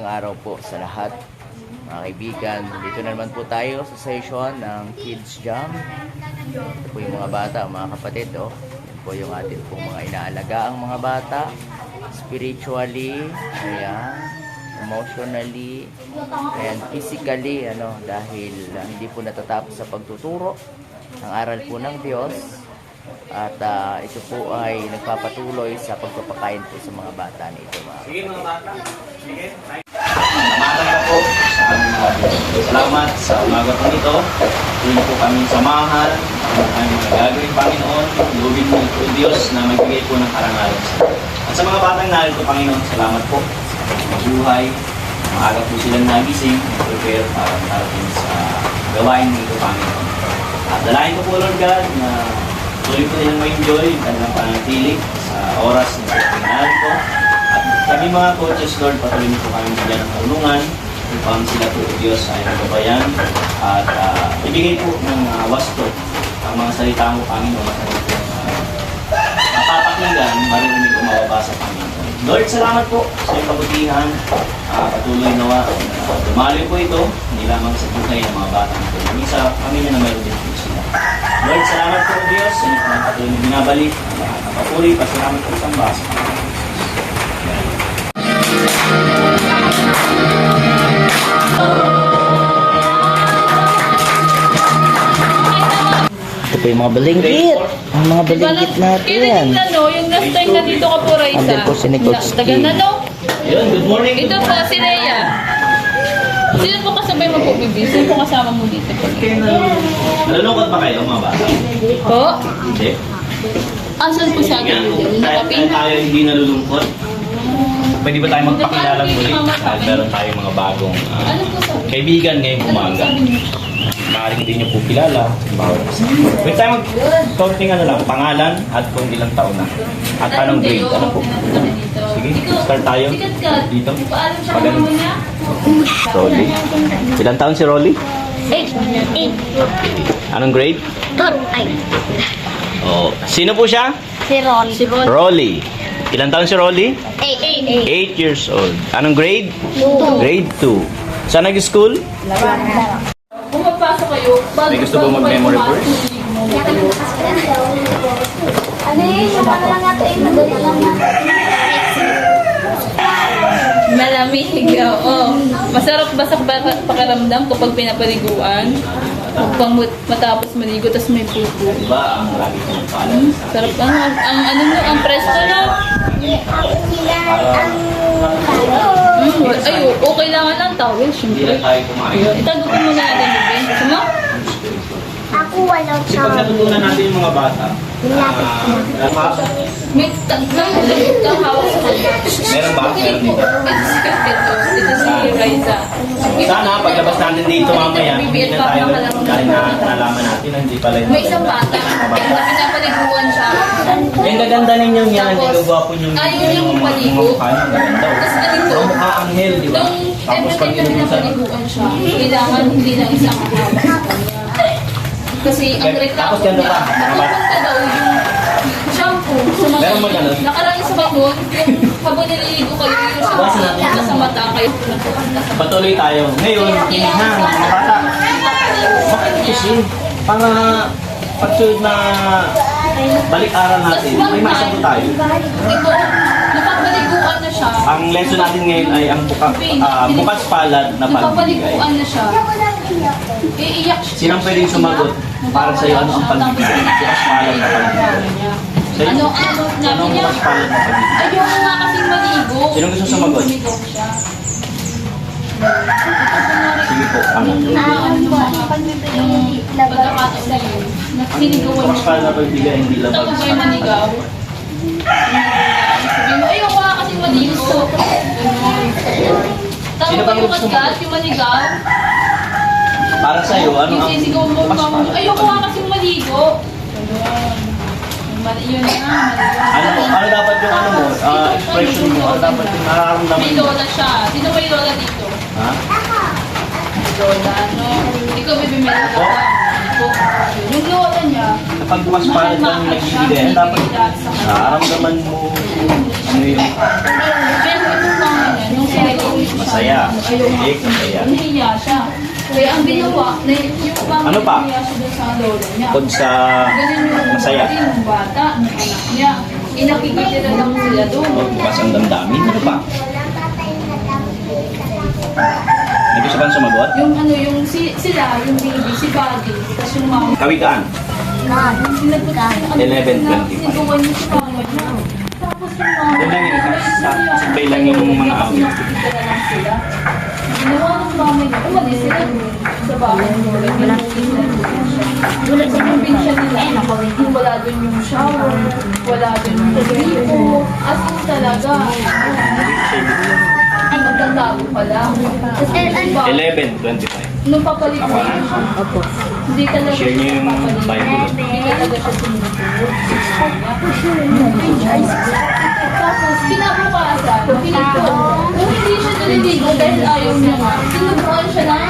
Magandang araw po sa lahat, mga kaibigan. Dito na naman po tayo sa session ng Kids Jam. Ito po yung mga bata, mga kapatid. Yan po yung atin pong mga inaalaga ang mga bata. Spiritually, ayan, emotionally, and physically, dahil hindi po natatapos sa pagtuturo ang aral po ng Diyos. At ito po ay nagpapatuloy sa pagpapakain po sa mga bata nito. Sige mga bata, sige. Samahan na po sa aming mga Diyos. Salamat sa umaga po nito. Tuloy po kami samahan ang aming gagawin Panginoon. Lubin mo po Diyos na magbigay po ng karangalan sa iyo. At sa mga batang narito Panginoon, salamat po sa mabuhay. Maaga po silang nagising, prepare para marating sa gawain nito Panginoon. At dalayan ko po Lord God na tuloy po nilang ma-enjoy ang kanilang pananatili sa oras na pinag ko. At kami mga coaches, Lord, patuloy niyo po kami bigyan ng tulungan upang sila po, Diyos, ay nagabayan at ibigay po ng wasto ang mga salita mo, Panginoon, mapapakinggan, maririnig o mababasa, Panginoon. Lord, salamat po sa iyong kabutihan. Patuloy nawa, dumaloy po ito, hindi lamang sa buhay ng mga bata nito, hindi sa pamilya na mayroon din po sila. Lord, salamat po, Diyos, sa inyong mga patuloy na binabalik, ang papuri, pasalamat po sa basa. Ito po yung mga balingkit. Ang mga balingkit natin. Kailan yung last time na dito ka po, Raisa? Andun po si Coach Taga King. na, no? Yun, good morning. Ito po, si Rhea. Sino po kasabay mo po, Bibi? Sino po kasama mo dito po? Nalulungkot ba kayo, mga bata? Po? Hindi. Asan po siya? Dahil Nakapin? tayo hindi nalulungkot, pwede ba tayo magpakilala muli? Dahil meron tayong mga bagong Ano po sabi? kaibigan ngayong Ano po umaga. sabi niyo? Maaaring hindi niyo po kilala. Pwede tayo mag-counting pangalan at kung ilang taon na. At anong grade? Ano po? Sige, start tayo. Dito. Pagano? Rolly. Ilang taon si Rolly? 8. Anong grade? Oh, sino po siya? Si Ron. Si Ron. Rolly. Ilang taon si Rolly? 8. 8 years old. Anong grade? 2. Grade 2. Saan nag-school? Kung magpasok kayo, May gusto ba mag-memory verse? Ano yung ano lang natin? Madali lang natin. Malamig, oo. Masarap ba sa pakiramdam kapag pinapaliguan? Upang matapos maligo, tapos may pupo. Diba ang lagi kong paalam? Sarap ang presko na. Ay, okay lang ang towel, Hindi syempre. lang tayo kumain. Itago ko muna natin, Bibi. Gusto mo? Ako wala Kasi pag natutunan natin yung mga bata, May kang hawak sa kanya. meron ba? Meron dito. Ito si Kapeto. Ito si Raisa. Sana paglabas natin dito mamaya, hindi na tayo dahil nalaman natin na hindi pala yung May isang bata. Na pinapaliguan siya. yung gaganda ninyo yan, Tapos, yung gwapo nyo. ayaw niya magpaligo. Tapos ganito. Mukha anghel, di ba? Nung Tapos pag every time na pinubusan, pinapaliguan siya, kailangan hindi lang isang hawak sa kanya. Kasi ang reklamo Tapos gano'n niya, pa, mga bata. napupunta daw yung shampoo sa mga Meron ba ganun? nakaraan sa kanun, yung habang nililigo kayo, yung shampoo napunta sa mata kayo napupunta sa mata. patuloy tayo. Ngayon, kinig na, mga bata. Bakit kasi, pang pagsunod na balik-aral natin, may masagot tayo. Ito, napapaliguan na siya. Ang lesson natin ngayon ay ang bukas palad na pagbibigay. Napapaliguan na siya. Iiyak siya. Sinang pwedeng sumagot para sa iyo ano ang pagbibigay? Bukas palad na pagbibigay. Sa'yo? Ano Ano sabi ang niya? bukas palad na pagbibigay? Ayoko nga kasing maligo. Sino gusto sumagot? Sumigaw siya. Sige po, ano? Pagkakataon na yun. Nagsinigawan Bukas niya. palad na pagbibigay, hindi Ito labag ba sa yung manigaw? Sabi mo, ayoko nga kasing maligo. Tawag Sino ba ba yung gusto mo? kasgat, yung manigaw? Para sa iyo, ano Yung ang sisigaw mo, bukas palad? ayoko nga kasing maligo. Yun na, maligo. Ano dapat yung ano mo, expression mo, ano dapat yung nararamdaman May mo? lola siya. Sino may lola dito? Ha? Lola, no? Ikaw, baby, may lola ka. Yung lola niya, Kapag bukas palad kang nagbibigay, ano dapat nararamdaman mo, ano yung pero itong pangalan, nung sinigaw, Masaya. Tahimik, masaya. Nahiya siya. Kaya ang ginawa, yung mama Ano pa? nahiya siya doon sa lola niya. Bukod sa Ganun yung masaya. yung bata, yung anak niya. Inakikitira lang sila doon. Bukas ang damdamin. Ano pa? Hindi gusto bang sumagot? Yung ano, yung sila, yung baby, si Buddy, tapos yung mama. Kawikaan. Sinagot ka. 11:25. Sinuwan niya si mama niya. Tapos yung mama. Yun lang yun. Sabay lang yung mga awit. Nakikita lang sila. Ginawa ng mama niya. Umalis sila sa bahay. Wala sa probinsya nila. Yung wala doon yung shower, wala doon yung gripo. As in talaga. Ay, magtatago pa lang. Tapos iba, 11:25. nung papalit Ako mo na. yun, hindi talaga Share niyo yung papalit. Bible. Hindi talaga siya tinutulog. Tapos, kinabukasan, pinito. Kung hindi siya naliligo dahil ayaw niya nga, tinubuan siya ng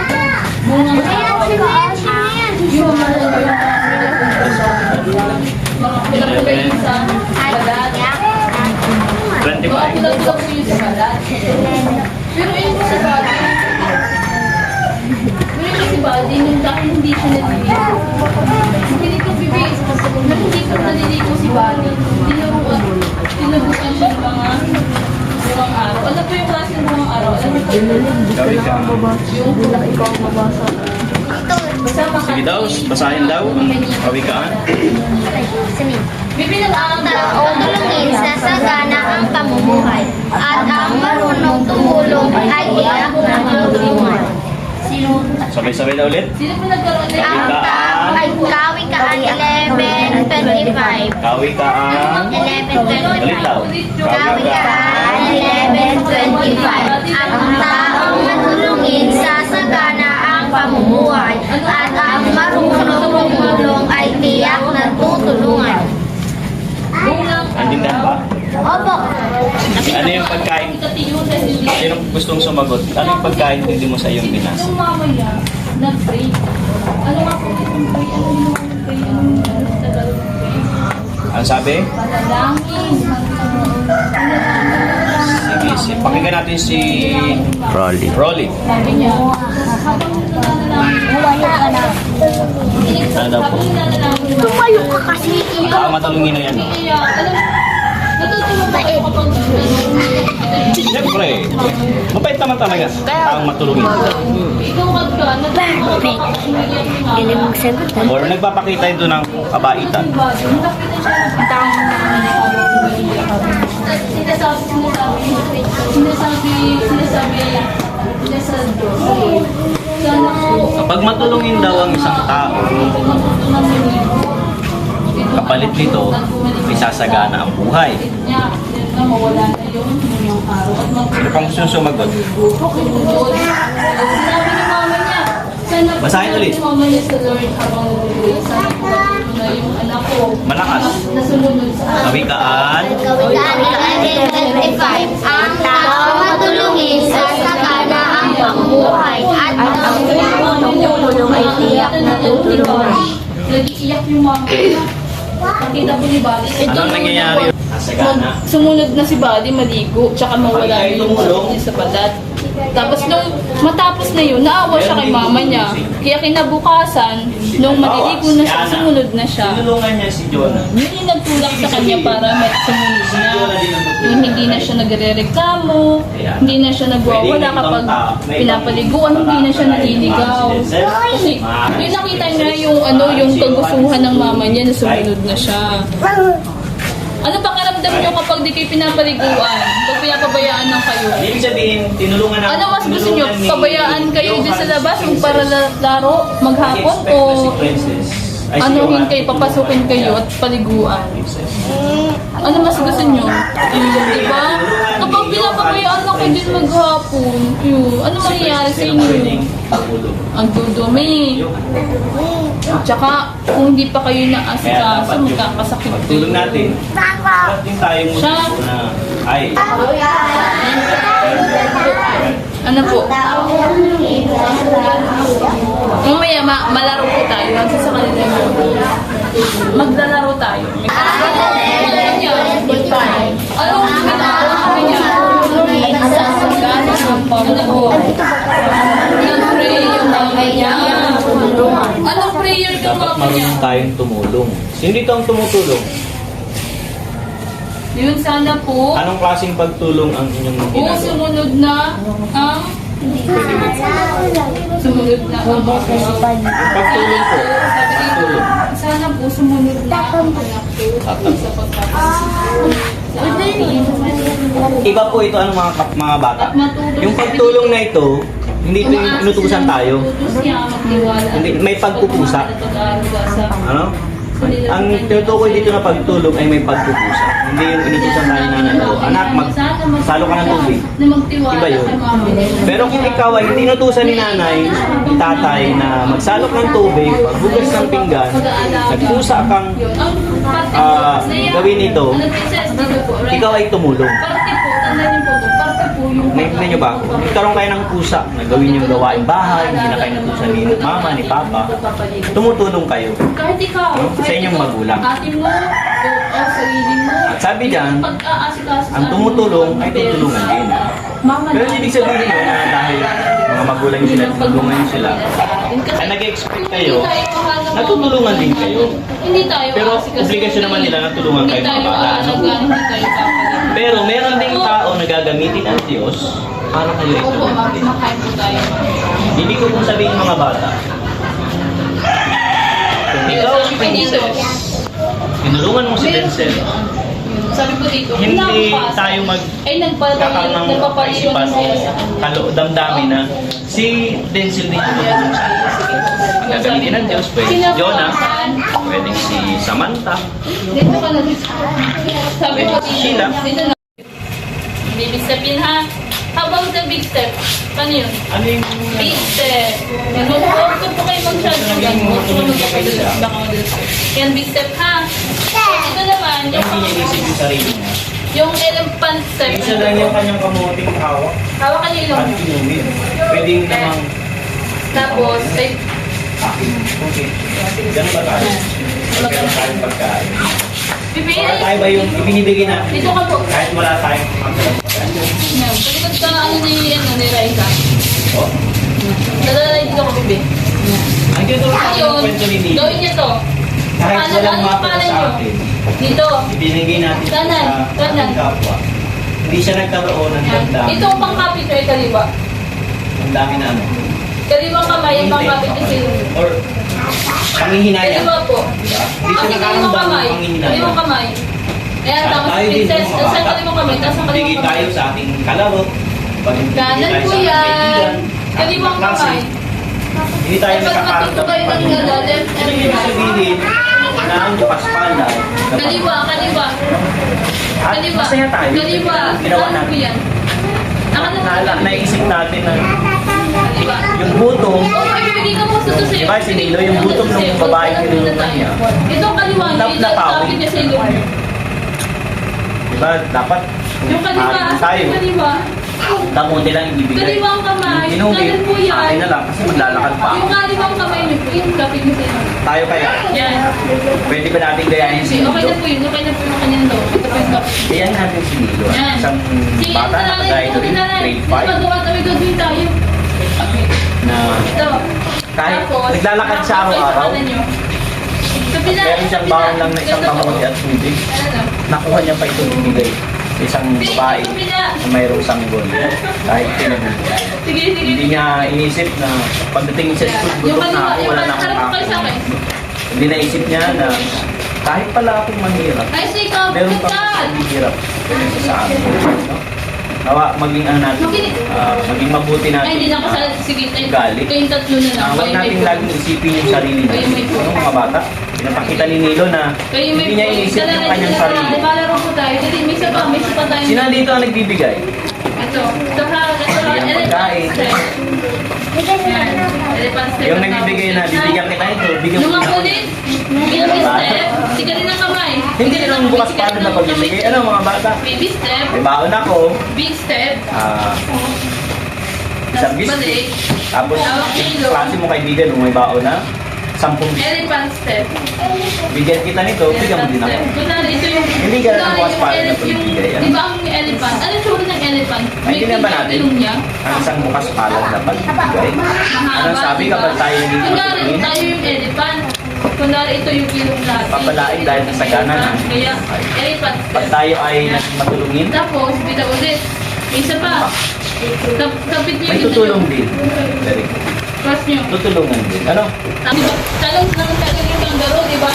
bunga ng yung mga pula-pula yun sa balat. 25. Mga pula-pula po yun sa balat. Pero yun po si Buddy. Pero yun si Buddy, nung dahil hindi siya naliligo. Hindi ko bibig, na hindi ko naliligo si Buddy. Tinubukan siya ng mga buwang araw. Ano po yung klase ng buwang araw? Alam mo po yun? Kawikaan. Yung pula ikaw mabasa. Sige daw, basahin daw ang kawikaan. Ang tao tulungin sa sagana ang pamumuhay at ang marunong tumulong ay tiyak na matulungan. Sabay-sabay na ulit. Sino po nagkaroon na Ang tao ay Kawikaan 11:25. Kawikaan. 11:25. Ulit daw. Kawikaan 11:25. Ang taong matulungin sa sagana ang pamumuhay at ang marunong tumulong ay tiyak na tutulungan. Naintindihan ba? Opo. Ano yung pagkain? Sino gustong sumagot? Ano yung pagkain hindi mo sa iyong binasa? Yung mama niya, nag-pray. Ano nga po yung pray? Ano yung pray? Ano yung Tagalog ng pray? Ang sabi? Panalangin. Sige. Pakinggan natin si Rolly. Rolly. Sabi niya, habang nananalangin, Ano daw po? habang nananalangin, Tumayo ka kasi. Ang tao matulungin na yan. No? kaya, alam mo, natutulog ba kayo kapag Siyempre. Mabait naman talaga. Taong matulungin. ikaw ka, natutulog ka kapag umiiyak yung mama. Or nagpapakita ito ng kabaitan. Kapag matulungin daw ang isang tao, kapalit nito, isasagana ang buhay. Sino pang gusto sumagot? Basahin ulit. Mama niya sa Lord habang nabubuhay. Sabi ko, na yung anak ko. Malakas. Nasunod sa akin. Kawikaan. Kawikaan 11:25. Ang tao matulungin sa sagana ang pamumuhay at ang marunong tumulong ay tiyak na tutulungan. Nag-iiyak yung mama niya. Nakita ko ni Buddy. Anong nangyayari? Nasagana. Sumunod na si Buddy maligo, tsaka mawala yung sakit niya sa balat. Tapos nung matapos na yun, naawa siya kay mama niya. Kaya kinabukasan, nung maliligo na siya, sumunod na siya. Tinulungan niya si Jonah. Yun yung nagtulak sa kanya para sumunod na. Yung hindi na siya nagre-reklamo, hindi na siya nagwawala kapag pinapaliguan, hindi na siya naliligaw. Kasi yung nakita niya yung kagustuhan ng mama niya na sumunod na siya. Ano pakiramdam niyo kapag di kayo pinapaliguan? Pag pinapabayaan ng kayo? Ibig sabihin, tinulungan na. Ano mas gusto niyo? Pabayaan kayo din sa labas yung para laro maghapon o anuhin kayo, papasukin kayo at paliguan? Ano mas gusto niyo? Diba? Kapag pinapabayaan na kayo din maghapon, ano mangyayari sa inyo? Ang dudumi. Tsaka, kung hindi pa kayo naasikaso, magkakasakit Tulong natin. Dapat din tayo Siya. na ay. Ano po? Mamaya, malaro po tayo. Hanggang sa kanila yung maglalaro tayo. Anong ginagawa kami niya? Sa sagana ng Ano po? Nag-pray yung mama niya. Anong prayer yung Dapat mama niya? marunong tayong tumulong. Sino dito ang tumutulong? Yun sana po. Anong klaseng pagtulong ang inyong Oo, ginagawa? sumunod na ang... Sumunod na ang... Pagtulong po. Pagtulong. Sana po sumunod na ang anak ko sa pagpapasok. Iba po ito ang mga bata. At matulog Yung pagtulong na ito, hindi ito yung inutusan tayo. Hindi, may pagpupusa. Ano? Ang tinutukoy dito na pagtulong ay may pagpupusa. Hindi yung inutusan tayo na nanalo. Anak, magsalo ka ng tubig. Iba yun. Pero kung ikaw ay hindi inutusan ni nanay, ni tatay na magsalok ng tubig, maghugas ng pinggan, nagpusa kang gawin ito, ikaw ay tumulong. Parte po, tandaan niyo po ito. Parte po yung... Naintindihan niyo ba? Nagkaroon kayo ng pusa na gawin yung gawain bahay, hindi na kayo natusan ni mama, ni papa. Tumutulong kayo. Kahit ikaw, Sa inyong magulang. ate mo, o sarili mo. At sabi diyan, Pag-aasikaso ang tumutulong ay tutulungan din. Pero ibig sabihin nyo na dahil mga magulang nyo sila, tutulungan nyo sila, ay nag-expect kayo, natutulungan din kayo. Hindi tayo Pero aasikaso. obligasyon naman nila na tulungan kayo mga bata. Ano? Hindi tayo papalit. Pero meron ding tao na gagamitin ang Diyos para kayo Opo, itulungan. makain po tayo. Hindi ko kung sabihin mga bata. Kung ikaw ang princess, tinulungan mo si Denzel, Sabi ko dito, hindi nakapasa. tayo Ay, magkakaroon ng nagpapaliwan kaisipan o siya sa kanya. damdamin na si Denzel din tumutulong sa atin. Ang gagamitin ng Diyos, pwede si Jonah, pwedeng si Samantha, Dito ka na dito. Sabi ko dito. Sheila. Dito na. Baby step yun ha. How about the big step? Paano yun? ano yung Big step. Huwag ko po kayo mag-shot. Yan, big step ha. Ito naman, yung hindi niya inisip yung sarili niya. yung elephant step. Isa lang yung kanyang kamuting hawak Hawakan niyo at yung inumin. Pwedeng namang tapos, ay, akin. Okay. Ganun ba tayo? Ganun tayong pagkain. pipili. Para tayo ba yung ibinibigay natin? Dito ka po. Kahit wala tayong pagkain. Yan, palikod ka ano ni Raisa. Oh. Dalalay dito ka, bibi. Ang tinutulong ng Ayun, kwento ni Nino, gawin niyo to. kahit Paano- walang ano mapala pangalan sa niyo? atin, Dito. ibinigay natin Kanan, sa kanan. ating kapwa. Hindi siya nagkaroon ng Yan. damdamin. Ito ang pangkapit ko ay kaliwa. Ang dami na ano. Kaliwang kamay, ang pangkapit ko sa'yo. Or panghihinayang. Kaliwa po. Diba? Dito Kasi kaliwang nakaramdam ng kamay. panghihinayang. Kaliwang kamay. Ayan, tapos Tayo din princess. yung mga Tapos ang bata. kaliwang kamay. Tapos ang Bigay kaliwang tayo kamay. sa ating kalaro. Pag hindi Kanan tayo po sa ating yan. kaibigan, Kaliwang ating kaklase, kamay. hindi tayo Ay, pag nakakaramdam matuto kayo ng ng Panginoon. left and Hindi ibig right. sabihin na ang bukas pala. Kaliwa, kaliwa. At Kaliwa. masaya tayo. Kaliwa. Ginawa Ano po natin. yan? Naisip natin na Kaliwa. yung gutom, Oh, ay, bibigay ka mo sa to sa'yo. Diba, si Nilo, yung gutom ng babae kinulungan niya. Ito ang kaliwa niya. Tap na Ito pawid. sabi niya sa ilong. diba, dapat Yung kaliwa, maaaring tayo. yung kaliwa. Damuti lang ibibigay. Kaliwang kamay. Inumin, Kanan po yan. akin na lang kasi maglalakad pa Yung ako. kaliwang kamay niyo po, yung kapit niyo sa ilong. Tayo kaya, Yan. pwede ba natin gayahin si Okay, okay Nilo? na po yun. Okay na po yung kanyang daw. Ito po yung kapit. Gayahin natin si Nilo. Yan. Isang Si bata na kagaya ko rin, grade 5, Gagawin tayo. Okay. na Ito. kahit Tapos, naglalakad siya nakakapay sa araw-araw, kanan niyo. Kabila, meron siyang kabila. bawang lang na isang Ganito po. kamote at tubig. Ano na? Nakuha niya pa ito ibigay sa isang babae na mayroong sanggol. Kahit pinag Sige, sige. hindi niya inisip na pagdating sa school, Yung gutom na kaliwa, ako, yung wala na harap akong po kayo sa akin. kain. Hindi naisip niya na kahit pala akong mahirap, Ay, say ka, meron pa bukat. akong mahirap kaysa sa akin. No? Nawa, maging ano natin, maging mabuti Ay, natin. hindi na ako sa... Sige, tayo. Ugali. Kayong tatlo na lang. Huwag Kayo may natin po. laging isipin yung sarili Kayo natin. may po. Ano mga bata? Pinapakita ni Nilo na Kayo may hindi niya po. inisip yung Dala- kanyang dala- sarili. Malaro po tayo. Dali, may isa pa. May isa pa tayo. Sino dito ang nagbibigay? Ito. Ito ha. Ito ha. Bigyan ng pagkain. Yan. Elephant step. Yung nagbibigay na bibigyan kita ito, bigyan Nung mo ako na. ulit, baby step, siga rin ang kamay. Hindi nung bukas pa na pagbibigay. Ano mga bata? Baby step, May baon ako. big step, Isang balik. biscuit. Tapos, Hawak kilo. klase mo kaibigan, may baon na 10. Elephant step. Bigyan kita nito, bigyan mo din ako. Kunwari, ito yung... Hindi ka na bukas para na yung- pagbigay, ano? Di ba ang elephant? Ano yung tsura ng elephant? Naintindihan ba kilong natin? ilong niya. Ang isang bukas palad na pagbibigay. Mahaba, Ano sabi diba? kapag tayo hindi Kunwari, matulungin? tayo yung elephant. Kunwari, ito yung kilong natin. Papalain dahil sa sagana na. Kaya, elephant Pag step. tayo ay naging matulungin, Tapos, bitaw ulit. Isa pa. Kapit niyo may yung tutulong din. Very good. cross niyo. Tutulungan din. Ano? Diba? Talong yung kangaroo, di ba?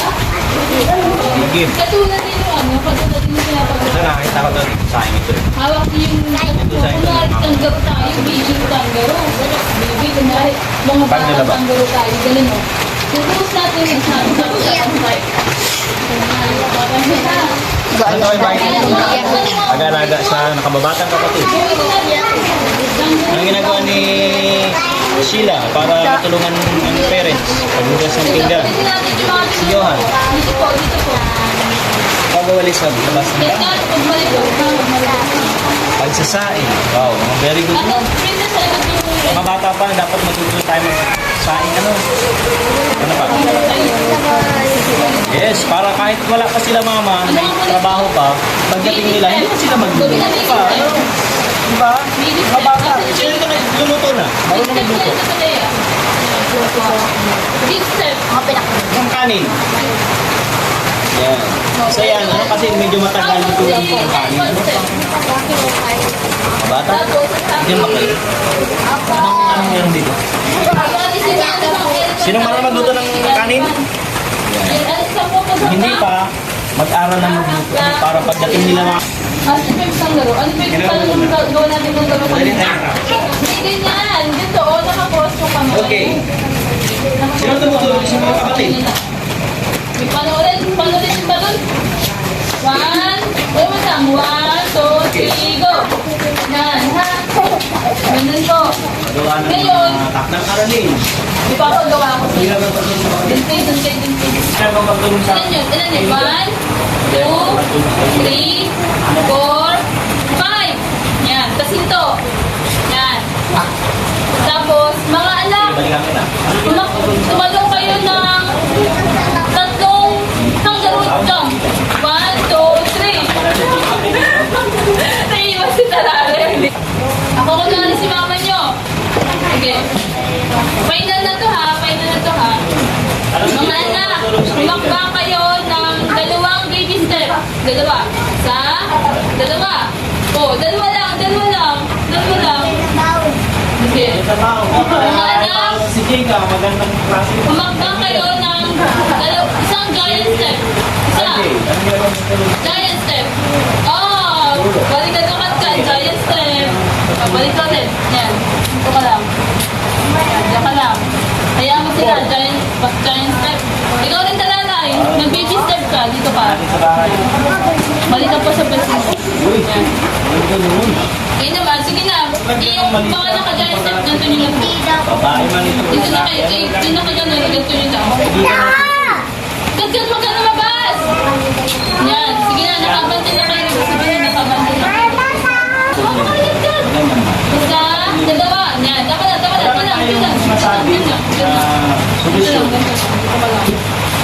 Give. Katulad din yung ano, katulad din yung Ito pinapagawa. nakita ko doon sa akin ito. Hawak niyo yung kunwari kangaroo tayo, baby kangaroo. Baby, kunwari mga bata Pagdala ba? kangaroo tayo, ganun o. Tutuos natin yung sabi sa tayo. Ano ay bahay? Aga-alaga sa nakababatang kapatid. Ang ginagawa ni Sheila para matulungan ang parents pagbugas ng pinggan. Si Johan. Dito po, dito po. Pagawalis sa labas ng Kaya bahay. pagbalik ko, Pagsasaing. Wow, mga very good. ano, princess, ano Mga bata pa, dapat matutunan tayo magsaing. Ano pa? Yes, para kahit wala pa sila mama, may trabaho pa, pagdating nila, hindi na sila magluluto pa. Ano? Diba? Mga bata, sila ito nagluluto na. Marunong magluto. Big step. Yung kanin. Yan. So yan, ano kasi medyo matagal dito lang po ang kanin. Ano pa? Mga bata, hindi ba kayo? Anong meron dito? Sino marunong magluto ng kanin? Hindi pa, mag-aral na magluto para pagdating nila mga... Ano ba yung sanggaro? Ano ba yung sanggaro? Gawa natin ng garo kanina? Hindi ganyan. Dito, o, nakapost ko kami. Okay. Sino tumutulong sa mga kapatid? May panoorin yung balon. 1, wait lang. 1, 2, 3, go. Yan, ha? Ganun po. Magawa ng Ngayon. mga takdang aralin. Ipapagawa ko sa Hindi iyo. na magpatulong sa kapatid. Dinte. Sino ba magpatulong sa Ilan yun? 1, 2, 3, 4, 5. Yan. Tapos ito. Yan. Tapos, mga anak, Balikan kita. tumalong kayo ng tatlong kangaroo jump. 1, 2, 3. Naiiwas si Tarare. Ako ko na si mama nyo. Okay. Final na to ha. Final na to ha. Mga anak, umakba kayo ng dalawang baby step. Dalawa. Sa? Dalawa. Oh, dalawa lang. Dalawa lang. Dalawa lang. Okay. Mga anak, Si Jika, magandang klase. umakba kayo ng isang giant step. Isa. Okay, ano meron ng tulong? Giant step. Oh, balikan ka. Giant step. Balik ka ulit. Yan. Ito ka lang. Yan, diyan ka lang. Hayaan mo sila. Giant step. Ikaw rin talalay. Nag-baby step ka. Dito ka. Natin sa bahay. Balik ka po sa pwesto mo. Uy, Yan. ano tulungan? Ngayon naman, sige na. Yung mga naka-giant step, ganito nyo lang. Babae man ito. Dito na kayo. Dito na kayo. Ganito nyo lang. Gagyan mo ka na mabas! Yan. Sige na, nakabante na kayo. Sabi na, nakabante na. Makalit ka! Isa, dalawa. Yan. Daka na. Yun lang. Yun lang. Yun lang. Yun lang. Solusyon. Dito ka lang.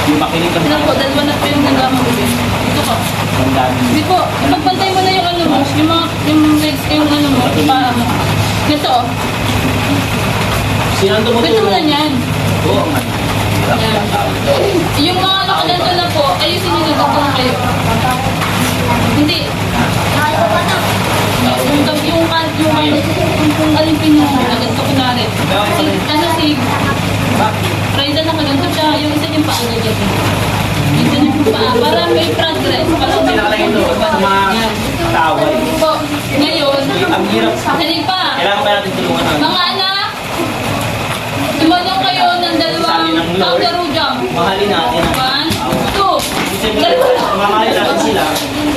Yung makinig ka Ito po, dalawa na po yung nagama ko. Dito ka. Ang dami. Hindi po, ipagpantay mo na yung ano mo. Yung legs, yung ano mo. Paa mo. Ito. Sino ang Pwede mo tumutulong? na yan. Oo, man. Yan. Yung mga nakaganto na po, ayusin nyo na ganto na kayo. Hindi. Yung alipin nyo, naganto ko na rin. Si Raida nakaganto siya, yung isa yung paa niya dyan. Yung isa yung paa, para may progress. Para may Pinakalagay ito sa mga Yan. taway. Po, ngayon, Ang hirap. hindi pa. Kailangan pa natin tulungan ang Mga anak, tumalong kayo ng dalawang kangaroo jump. mahalin natin. 1, 2. Dalawa lang. Mamahalin natin sila.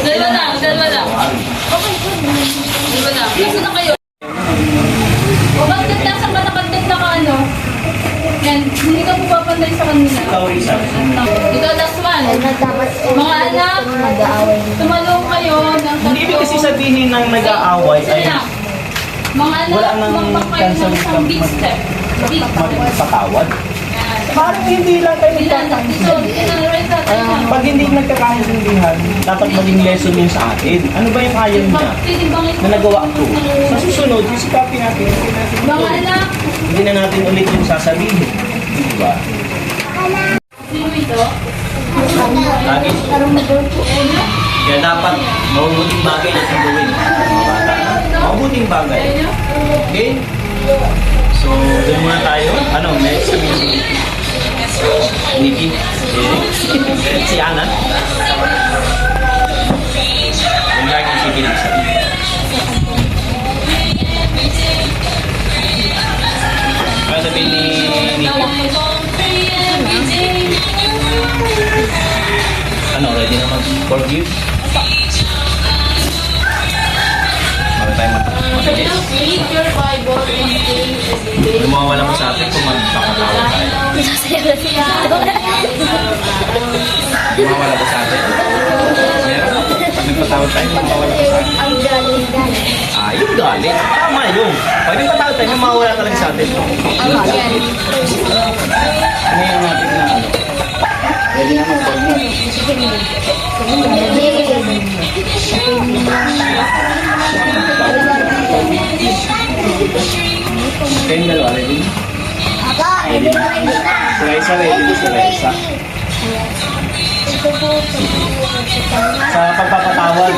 Dalawa lang. Dalawa lang. Kasi na kayo. O ba't nasa ka nakagdag na ka ano? Yan, hindi ka po papantay sa kanila. Ikaw, Risa. Ito, last one. Mga anak, tumalong kayo ng Hindi ibig kasi sabihin ng nag-aaway ay Mga anak, wala nang tumakbang kayo ng cancel isang big step. Big step. magpatawad. Yan. Parang hindi lang kayo nagkakaintindihan. Pag hindi nagkakaintindihan, dapat maging lesson yun sa atin. Ano ba yung ayaw niya na nagawa ko? Sa susunod, isikapin natin, hindi natin ito. Mga anak, Hindi na natin ulit yung sasabihin. Diba? sino ito? Lagi. Kaya dapat mabubuting bagay natin gawin. Mga bata. Mabubuting bagay. Okay? So, doon muna tayo. Ano, next sabihin si Nikki. Okay. Si Ana. Yung lagi si pinagsabi. Ano sabihin ni Nikki? Ano, ready na mag-forgive? Bakit tayo mag-forgive? Read your Bible and pray every day. May mawawala mo sa atin kung magpapatawad tayo. May mawawala ko sa atin. Meron? Pag nagpatawad tayo, may mawawala ko sa atin. Ang galing-galing. Ah, yung galit. Tama yun. Pag nagpatawad tayo, may mawawala talaga sa atin. Yung galit. Ano yung natin na ano? Ready na mag-forgive? Kayong dalawa, ready na? Ready na? Si Raisa, ready na si Raisa. Sa pagpapatawad,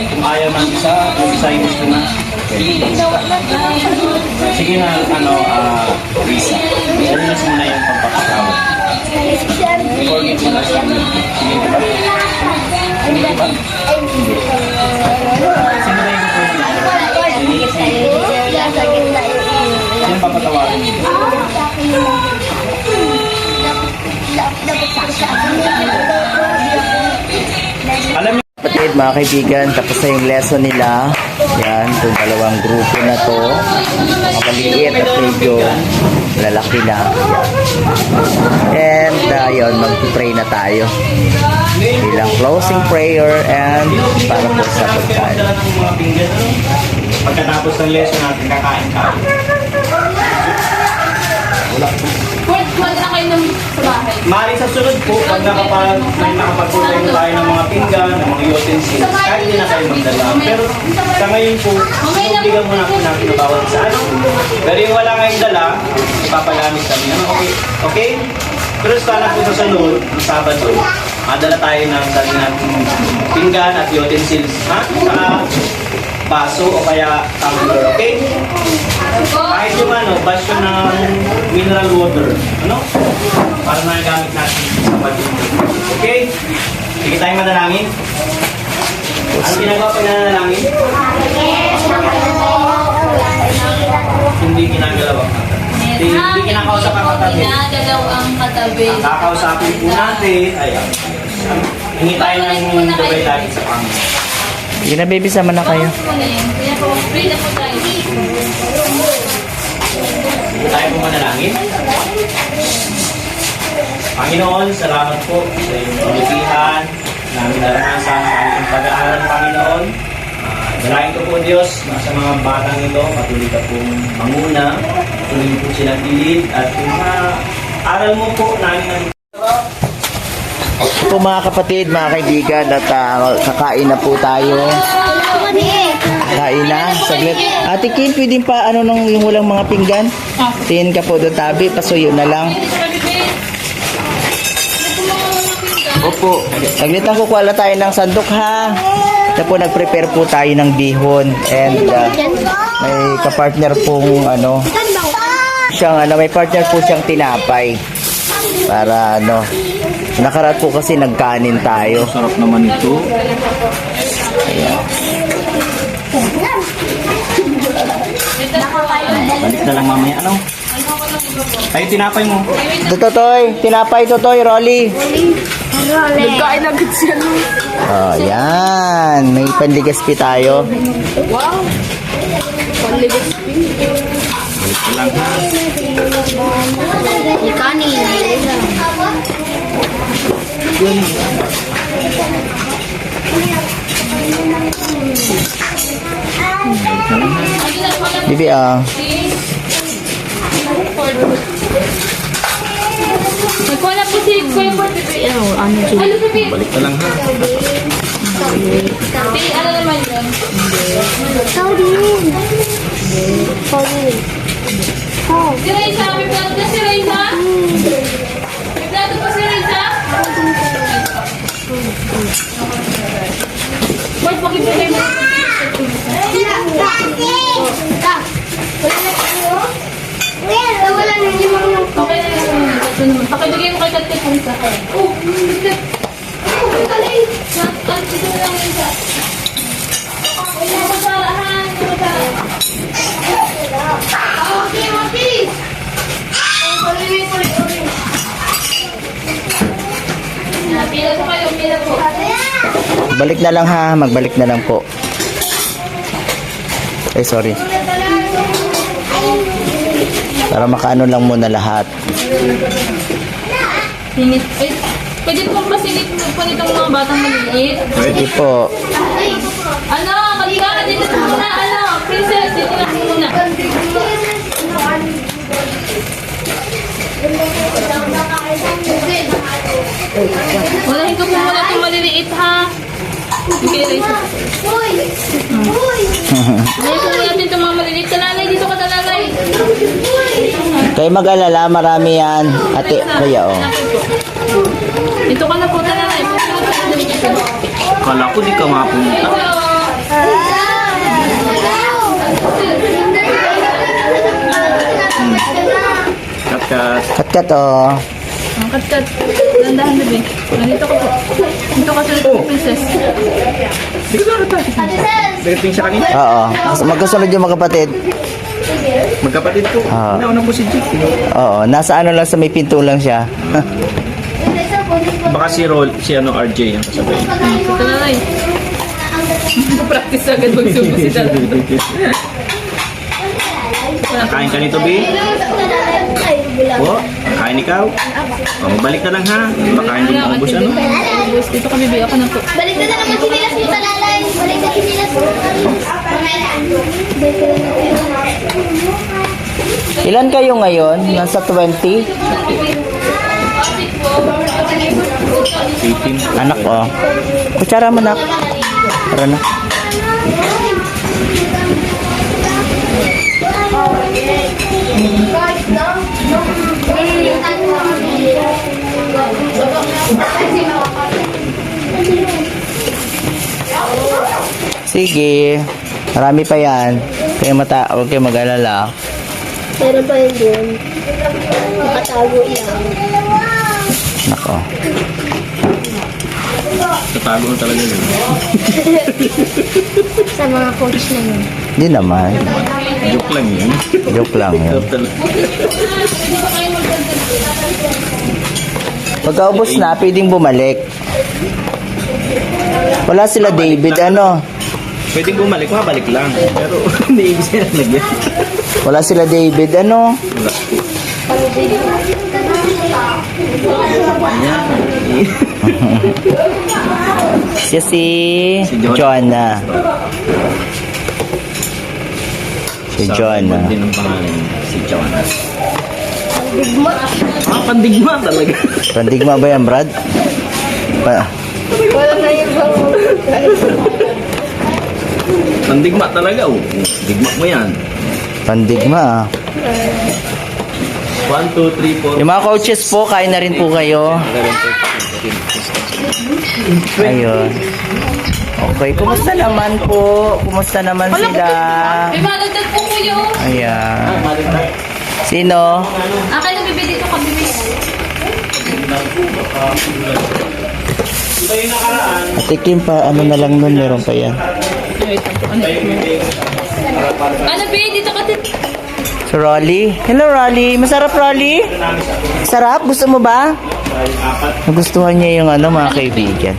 kung ayaw ng isa, kung isa yung gusto na, pwede. Sige na, Risa. Dali na muna yung pagpapatawad. Forgive mo na siya. Sige, di ba? Hindi, di ba? Sino ba yung forgive? Sino papatawarin mo? Alam niyo, Kapatid, mga kaibigan, tapos na yung lesson nila. Yan, itong dalawang grupo na to. Mga maliit at medyo lalaki na. Yan. And yun, mag-pray na tayo. Bilang closing prayer and para po sa pagkain. dala ng mga pinggan, ano? Pagkatapos ng lesson natin, kakain tayo. Wala po. Wala na kayo ng sa bahay. Mari sa sunod po, pag may nakapagpulay na tayo ng mga pinggan, ng mga utensils, kahit hindi na kayo magdala. Pero sa ngayon po, sinubigan muna po natin na bawat isa. Ano? Pero yung wala kayong dala, ipapagamit kami. Ano? Okay? Okay? Pero sana po sa sunod, ng Sabado, madala tayo ng dali natin pinggan at utensils. Ha? Saka baso o kaya tumbler. Okay? Kahit yung basyo ng mineral water. Ano? Para nagagamit natin sa pag-ibig. Okay? Sige tayong manalangin. Ano ginagawa pag nanalangin? Hindi ginagalaw ang katabi. Hindi kinakausap ang katabi. Ginagalaw ang katabi. Kakausapin po natin. Ayan. Hingi tayo ng gabay lagi sa Panginoon. Sige na, baby, sama na kayo. Kaya po, pray na po tayo. Hindi tayo po manalangin. Panginoon, salamat po sa iyong kabutihan. Namin naranasan ang aming pag-aaral, Panginoon. Dalayan ko po, Diyos, na sa mga batang ito, patuloy ka pong manguna, patuloy po silang ilid, at yung mga aral mo po namin ang Po mga kapatid, mga kaibigan, at kakain na po tayo. Kain na, saglit. Ate Kim, pwede pa nung yung walang mga pinggan? Tingin ka po doon, tabi, pasuyo na lang. Opo. Saglit lang, kukuha lang tayo ng sandok, ha? Ito po, nag-prepare po tayo ng bihon. And may kapartner pong may partner po siyang tinapay. Para nakarat po kasi nagkanin tayo. sarap naman ito. Ayan. Balik na lang mamaya, ano? Ay, tinapay mo. Totoy, tinapay, Totoy, Rolly. Nagkain agad siya nung. Oh, yan. May panligaspi tayo. Wow! Panligas Balik na lang, ha? kanin. Bibi, Ano, Julie? Balik na lang ha. Ano naman yun? Ikaw din. Ikaw din. Si Raiza, may plato na si Raiza? May plato pa si Raiza? Boy, pakibigay mo. Wala na yung Okay na yun. Ito naman. Pakibigay mo kay Kat kung sa. Oh, bigat. Ito na lang yun sa. Masarahan. Pila po kayo, pila po. Balik na lang ha, magbalik na lang po. Ay, sorry. Para makaano lang muna lahat. Singit. Ay, pwede po pasingit po nitong mga batang maliliit. Sige po. Ano, kalika, dito na muna, ano, princess, dito na muna. Walahin ko po muna itong maliliit, ha? Okay, Raiza. Walahin ko muna natin itong mga maliliit. Talalay, dito ka talalay. Kayo mag-alala, marami yan. Ate, kuya, oh. Dito ka na po, talalay. Kala ko di ka mapunta. Kat. Kat-kat, oh. Ang kat-kat. Landahan, bebe. Nandito ka po. Dito ka sa princess. Di ka narata. Dagating siya kanina. Oo. Magkasunod yung mga kapatid. Magkapatid ko. Ah. Nauna po si Jake. Oo. Nasa ano lang, sa may pinto lang siya. Baka si RJ yung kasabay. Dito talalay. Practice agad magsubo si talalay. Kain ka nito, B? Po? Kain ikaw? O, magbalik na lang ha. Baka hindi mo ubos ano. Dito ka, bebe. Ako na po. Balik na naman si Milas dito, lalay. Balik na si Milas Ilan kayo ngayon? Nasa 20? 18. Anak, oh. Kutsara mo, nak. Tara na. Sige. Marami pa yan. Huwag kayo mag-alala. Meron pa yun doon. Nakatago lang. Nako. Tatago na talaga yun. Sa mga coach na yun. Hindi naman. Joke lang yun. Joke lang yun. Pagkaubos na, pwedeng bumalik. Wala sila David, ano? Pwedeng bumalik, mabalik lang. Pero hindi ibig siya lagyan. Wala sila David, ano? Siya si Joanna. Si Joanna. Din ang pangalan niya, si Joanna. Pandigma? Ah, pandigma talaga. Pandigma ba yan, Brad? Wala na yung Pandigma talaga, oh. Digma mo yan. Pandigma. 1, 2, 3, 4. Yung mga coaches po, kain na rin po kayo. Ayun. Okay, kumusta naman po? Kumusta naman sila? May malagdag po kuya. Ayan. Sino? Akin na, bebe. Dito ka, bebe. Ate Kim pa, ano na lang nun, meron pa yan. Ano, be? Dito ka, So, Rolly. Hello, Rolly. Masarap, Rolly? Sarap? Gusto mo ba? Nagustuhan niya yung ano, mga kaibigan.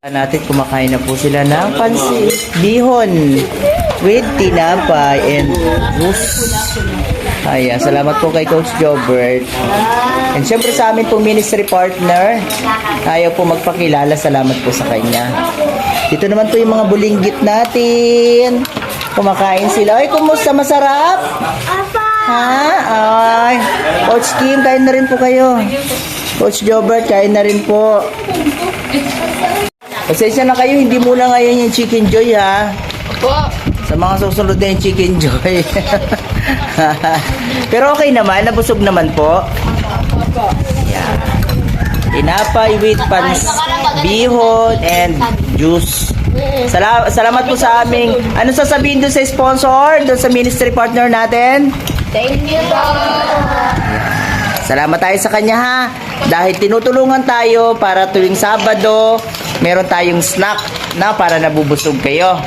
Natin, kumakain na po sila ng pansit bihon with tinapay and goose. Ayan, salamat po kay Coach Jobert. And syempre sa amin pong ministry partner, ayaw po magpakilala, salamat po sa kanya. Dito naman po yung mga bulinggit natin. Kumakain sila. Ay, kumusta? Masarap? Ha? Ay. Coach Kim, kain na rin po kayo. Coach Jobert, kain na rin po. Pasensya na kayo, hindi muna ngayon yung Chicken Joy ha. Sa mga susunod na yung Chicken Joy. Pero okay naman, nabusog naman po. Yan. Tinapay with bihon and juice. Salamat po sa aming, ano sasabihin doon sa sponsor, doon sa ministry partner natin? Thank you po. Salamat tayo sa kanya ha. Dahil tinutulungan tayo para tuwing Sabado, meron tayong snack na para nabubusog kayo.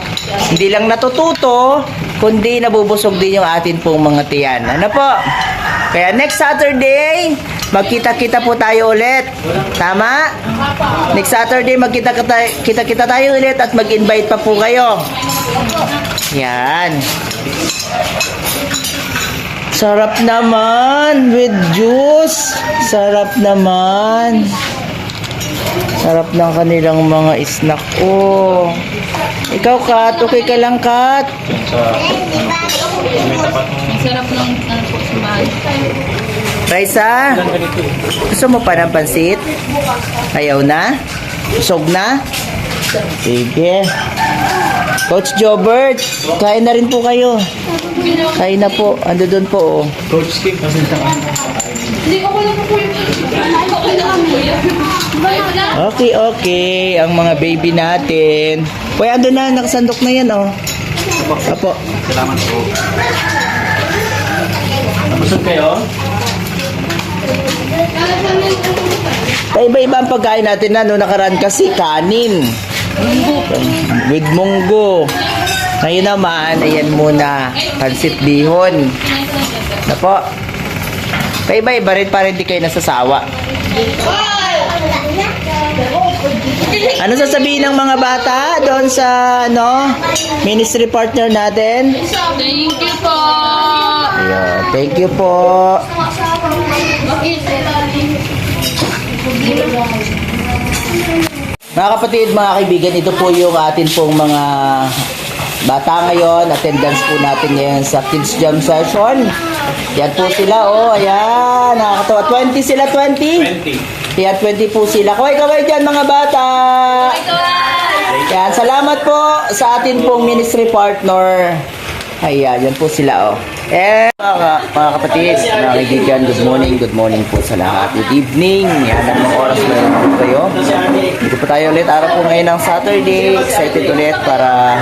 Hindi lang natututo, kundi nabubusog din yung atin pong mga tiyan. Ano po? Kaya next Saturday, magkita-kita po tayo ulit. Tama? Next Saturday, magkita-kita tayo ulit at mag-invite pa po kayo. Yan. Sarap naman with juice. Sarap naman. Sarap ng kanilang mga snack. Oh. Ikaw, Kat. Okay ka lang, Kat? Sarap ng po sa bahay. Raisa, gusto mo pa ng pansit? Ayaw na? Busog na? Sige. Coach Jobert, kain na rin po kayo. Kain na po. Ando doon po. Oh. Coach Steve, pasensya ka. Okay, okay. Ang mga baby natin. Uy, ando na. Nakasandok na yan, oh. Apo. Salamat po. Nabusog kayo? Iba-iba ang pagkain natin na noong nakaraan kasi kanin. With munggo. Ngayon naman, ayan muna. Pansit bihon. Na po. Iba-iba rin para hindi kayo nasasawa. Ano sasabihin ng mga bata doon sa ministry partner natin? Thank you po. Ayan, thank you po. Mga kapatid, mga kaibigan, ito po yung atin pong mga bata ngayon. Attendance po natin ngayon sa Kids Jam Session. Yan po sila, oh, ayan. Nakakatawa. 20 sila, 20? 20. Yan, 20 po sila. Kaway-kaway dyan, mga bata. Yan, salamat po sa atin pong ministry partner. Ayan, yan po sila, oh. Mga kapatid, mga kaibigan, good morning po sa lahat. Good evening, yan ang mga oras na yun kayo. Dito po tayo ulit, araw po ngayon ng Saturday. Excited ulit para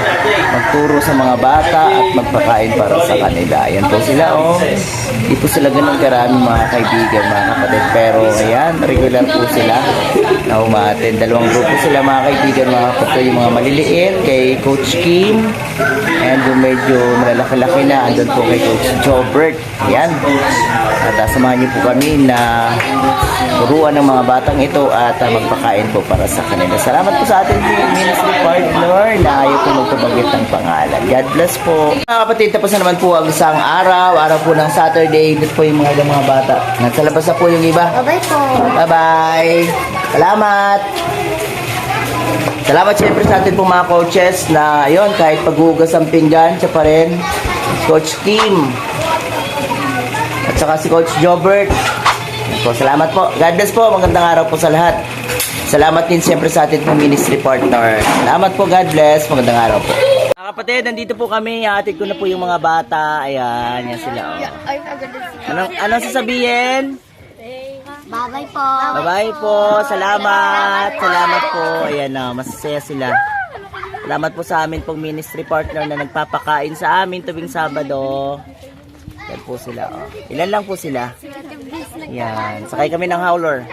magturo sa mga bata at magpakain para sa kanila. Yan po sila, oh. Hindi po sila ganun karami, mga kaibigan, mga kapatid. Pero, ayan, regular po sila na umaten. Dalawang grupo sila, mga kaibigan, mga kapatid. Yung mga maliliit, kay Coach Kim. And yung medyo malalaki-laki na, andun po kay Coach Jobert. Yan. At samahan niyo po kami na turuan ng mga batang ito at magpakain po para sa kanila. Salamat po sa ating ministry partner na ayaw po magpabanggit ng pangalan. God bless po. Mga kapatid, tapos na naman po ang isang araw. Araw po ng Saturday. Dito po yung mga ilang mga bata. Nasa labas na po yung iba. Bye po. Bye-bye. Salamat. Salamat siyempre sa atin pong mga coaches na yon kahit paghugas ang pinggan, siya pa rin. Coach Kim. At saka si Coach Jobert. Po, salamat po. God bless po. Magandang araw po sa lahat. Salamat din siyempre sa atin pong ministry partner. Salamat po. God bless. Magandang araw po. Mga kapatid, nandito po kami. Hatid ko na po yung mga bata. Ayan, yan sila. Oh. Anong sasabihin? Bye-bye po. Bye-bye po. Salamat. Salamat po. Ayan na, masasaya sila. Salamat po sa amin pong ministry partner na nagpapakain sa amin tuwing Sabado. Yan po sila. Oh. Ilan lang po sila? Yan. Sakay kami ng howler.